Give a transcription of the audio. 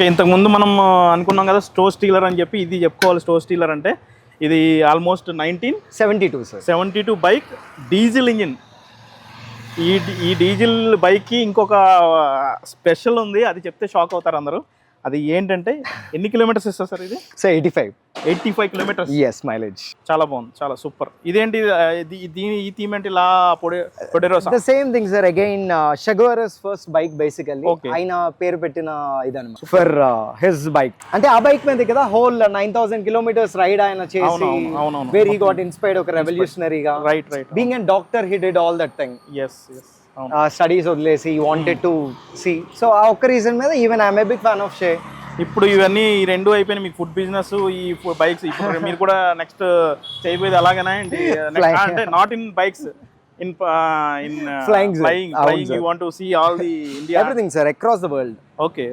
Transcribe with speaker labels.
Speaker 1: Okay, ఇంతకుముందు మనం అనుకున్నాం కదా స్టో స్టీలర్ అని చెప్పి, ఇది చెప్పుకోవాలి. స్టో స్టీలర్ అంటే ఇది almost
Speaker 2: 1972 sir.
Speaker 1: 1972 bike, diesel engine. ఈ డీజిల్ బైక్కి ఇంకొక స్పెషల్ ఉంది, అది చెప్తే షాక్ అవుతారు అందరూ. అది ఏంటంటే ఎన్ని కిలోమీటర్స్ ఇస్తారు సార్ ఇది?
Speaker 2: So
Speaker 1: 85 kilometres.
Speaker 2: Yes, mileage.
Speaker 1: చాలా బాగుంది, చాలా సూపర్. ఇదేంటి దీని ఈ థీమ్ ఏంటి ఇలా పొడెరోసా?
Speaker 2: The same thing sir, again షగోరస్ ఫస్ట్ బైక్ బేసికల్లీ.
Speaker 1: Okay.
Speaker 2: ఆయన పేరు పెట్టిన ఇదన్నమాట ఫర్ హిస్ బైక్. అంటే ఆ బైక్ మీద కదా హోల్ 9000 కిలోమీటర్స్ రైడ్ ఆయన చేసి,
Speaker 1: అవునవును.
Speaker 2: వేర్ హీ గాట్ ఇన్స్పైర్డ్ ఒక రెవల్యూషనరీగా.
Speaker 1: Right.
Speaker 2: Being a doctor, he did all that thing.
Speaker 1: Yes.
Speaker 2: Studies వదిలేసి వాంటెడ్ టు సీ. సో ఆ ఒక్క రీజన్ మీద even I'm a big fan of Che.
Speaker 1: ఇప్పుడు ఇవన్నీ ఈ రెండు అయిపోయినాయి, మీకు ఫుడ్ బిజినెస్, ఈ బైక్స్. ఇప్పుడు మీరు కూడా నెక్స్ట్ చేయబోయేది అలాగేనా ఏంటి? అంటే not in bikes, in
Speaker 2: Flying, sir.
Speaker 1: Flying. You want to see all the India,
Speaker 2: everything sir, across the world.
Speaker 1: Okay.